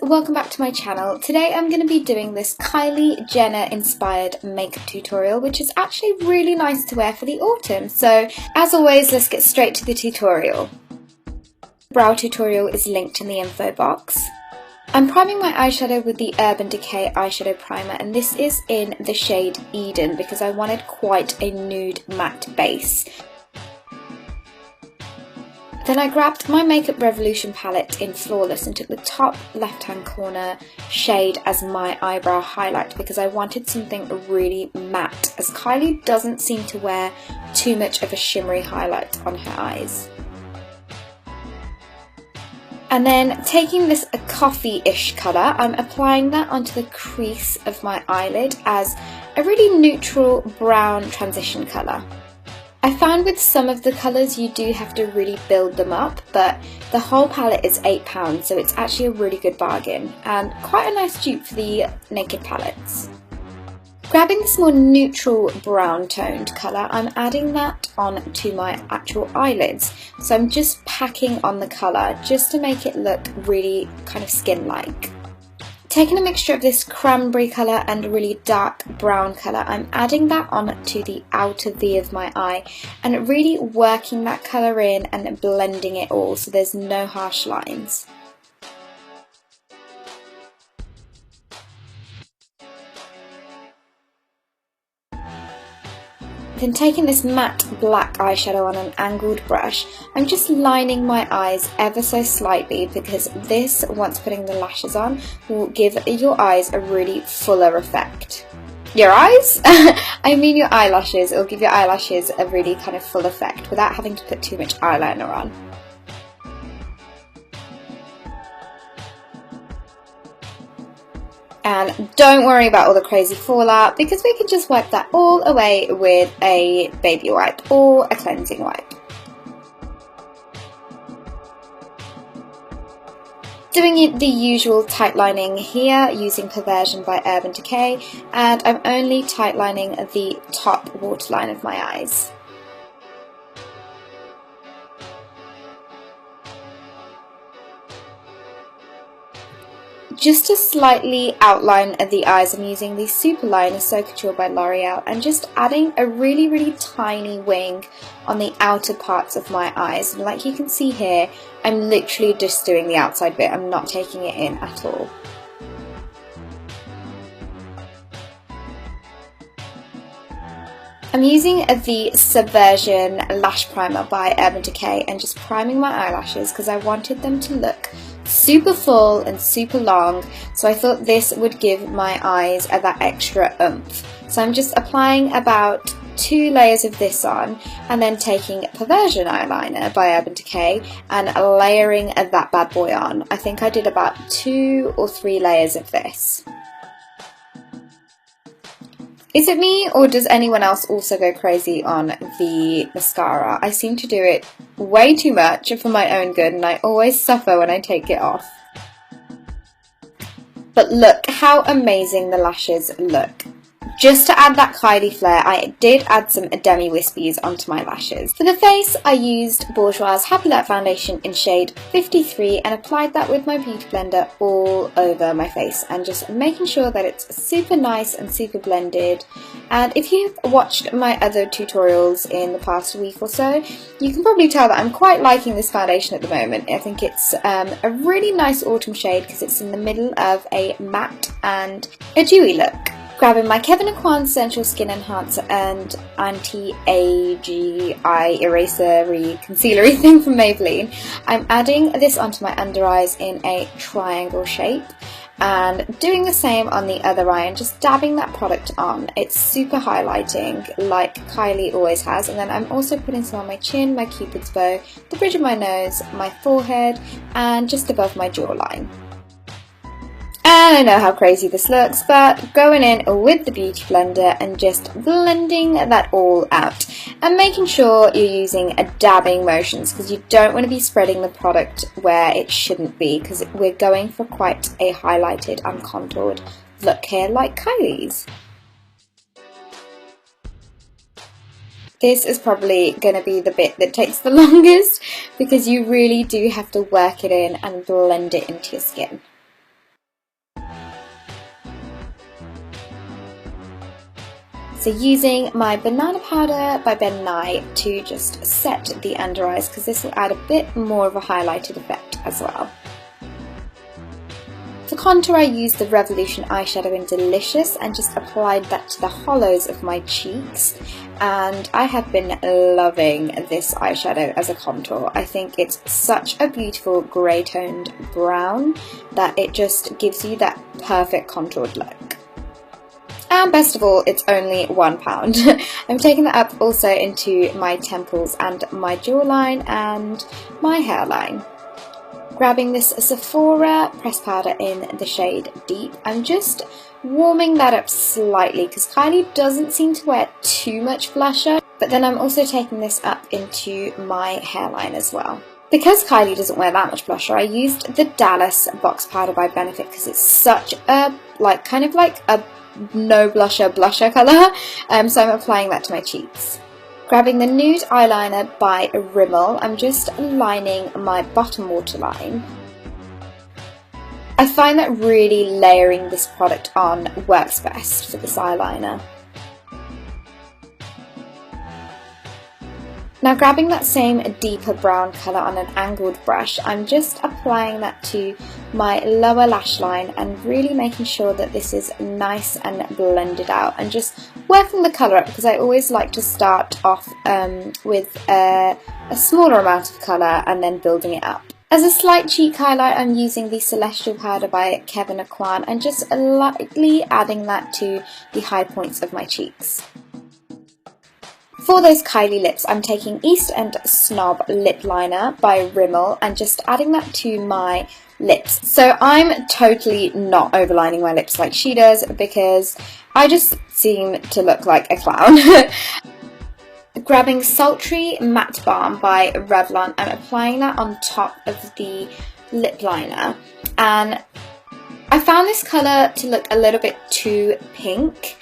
welcome back to my channel. Today I'm going to be doing this Kylie Jenner inspired makeup tutorial, which is actually really nice to wear for the autumn. So as always, let's get straight to the tutorial. The brow tutorial is linked in the info box. I'm priming my eyeshadow with the Urban Decay eyeshadow primer, and this is in the shade Eden because I wanted quite a nude matte base. Then I grabbed my Makeup Revolution palette in Flawless and took the top left hand corner shade as my eyebrow highlight because I wanted something really matte, as Kylie doesn't seem to wear too much of a shimmery highlight on her eyes. And then taking this a coffee-ish colour, I'm applying that onto the crease of my eyelid as a really neutral brown transition colour. I found with some of the colours you do have to really build them up, but the whole palette is £8, so it's actually a really good bargain and quite a nice dupe for the Naked palettes. Grabbing this more neutral brown toned colour, I'm adding that on to my actual eyelids. So I'm just packing on the colour just to make it look really kind of skin-like. Taking a mixture of this cranberry colour and a really dark brown colour, I'm adding that on to the outer V of my eye and really working that colour in and blending it all so there's no harsh lines. Then taking this matte black eyeshadow on an angled brush, I'm just lining my eyes ever so slightly because this, once putting the lashes on, will give your eyes a really fuller effect. Your eyes? I mean your eyelashes. It will give your eyelashes a really kind of full effect without having to put too much eyeliner on. And don't worry about all the crazy fallout because we can just wipe that all away with a baby wipe or a cleansing wipe. Doing the usual tight lining here using Perversion by Urban Decay, and I'm only tight lining the top waterline of my eyes. Just to slightly outline the eyes, I'm using the Super Liner So Couture by L'Oreal and just adding a really tiny wing on the outer parts of my eyes. And like you can see here, I'm literally just doing the outside bit, I'm not taking it in at all. I'm using the Subversion Lash Primer by Urban Decay and just priming my eyelashes because I wanted them to look super full and super long, so I thought this would give my eyes that extra oomph. So I'm just applying about 2 layers of this on and then taking Perversion eyeliner by Urban Decay and layering that bad boy on. I think I did about 2 or 3 layers of this. Is it me, or does anyone else also go crazy on the mascara? I seem to do it way too much for my own good and I always suffer when I take it off. But look how amazing the lashes look. Just to add that Kylie flair, I did add some demi wispies onto my lashes. For the face, I used Bourjois Happy Light Foundation in shade 53 and applied that with my beauty blender all over my face and just making sure that it's super nice and super blended. And if you've watched my other tutorials in the past week or so, you can probably tell that I'm quite liking this foundation at the moment. I think it's a really nice autumn shade because it's in the middle of a matte and a dewy look. Grabbing my Kevyn Aucoin Sensual Skin Enhancer and Anti-Agey Eye Eraser-y Concealer-y thing from Maybelline, I'm adding this onto my under eyes in a triangle shape and doing the same on the other eye and just dabbing that product on. It's super highlighting like Kylie always has, and then I'm also putting some on my chin, my cupid's bow, the bridge of my nose, my forehead and just above my jawline. And I know how crazy this looks, but going in with the beauty blender and just blending that all out and making sure you're using dabbing motions because you don't want to be spreading the product where it shouldn't be because we're going for quite a highlighted and contoured look here like Kylie's. This is probably going to be the bit that takes the longest because you really do have to work it in and blend it into your skin. So using my banana powder by Ben Nye to just set the under eyes, because this will add a bit more of a highlighted effect as well. For contour, I used the Revolution eyeshadow in Delicious and just applied that to the hollows of my cheeks, and I have been loving this eyeshadow as a contour. I think it's such a beautiful grey toned brown that it just gives you that perfect contoured look. And best of all, it's only £1. I'm taking that up also into my temples and my jawline and my hairline. Grabbing this Sephora pressed powder in the shade Deep, I'm just warming that up slightly because Kylie doesn't seem to wear too much blusher, but then I'm also taking this up into my hairline as well. Because Kylie doesn't wear that much blusher, I used the Dallas Box Powder by Benefit because it's such a kind of like a no blusher colour, so I'm applying that to my cheeks. Grabbing the nude eyeliner by Rimmel, I'm just lining my bottom waterline. I find that really layering this product on works best for this eyeliner. Now grabbing that same deeper brown colour on an angled brush, I'm just applying that to my lower lash line and really making sure that this is nice and blended out, and just working the colour up because I always like to start off with a smaller amount of colour and then building it up. As a slight cheek highlight, I'm using the Celestial Powder by Kevyn Aucoin and just lightly adding that to the high points of my cheeks. For those Kylie lips, I'm taking East End Snob Lip Liner by Rimmel and just adding that to my lips. So I'm totally not overlining my lips like she does because I just seem to look like a clown. Grabbing Sultry Matte Balm by Revlon, I'm applying that on top of the lip liner, and I found this colour to look a little bit too pink,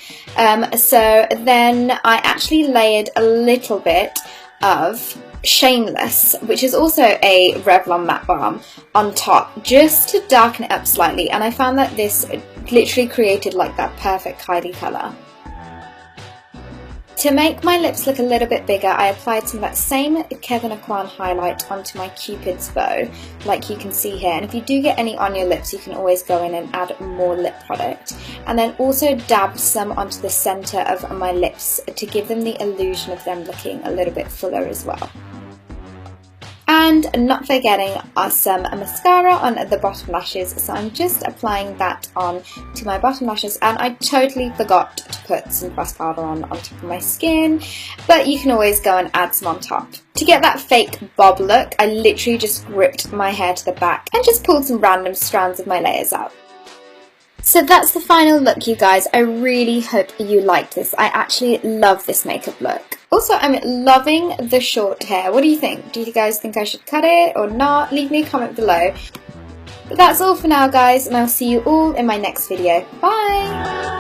so then I actually layered a little bit of Shameless, which is also a Revlon matte balm, on top just to darken it up slightly, and I found that this literally created like that perfect Kylie colour. To make my lips look a little bit bigger, I applied some of that same Kevyn Aucoin highlight onto my Cupid's bow, like you can see here. And if you do get any on your lips, you can always go in and add more lip product. And then also dabbed some onto the centre of my lips to give them the illusion of them looking a little bit fuller as well. And not forgetting some mascara on the bottom lashes, so I'm just applying that on to my bottom lashes, and I totally forgot to put some pressed powder on top of my skin, but you can always go and add some on top. To get that fake bob look, I literally just gripped my hair to the back and just pulled some random strands of my layers out. So that's the final look, you guys. I really hope you liked this. I actually love this makeup look. Also, I'm loving the short hair. What do you think? Do you guys think I should cut it or not? Leave me a comment below. But that's all for now, guys, and I'll see you all in my next video. Bye!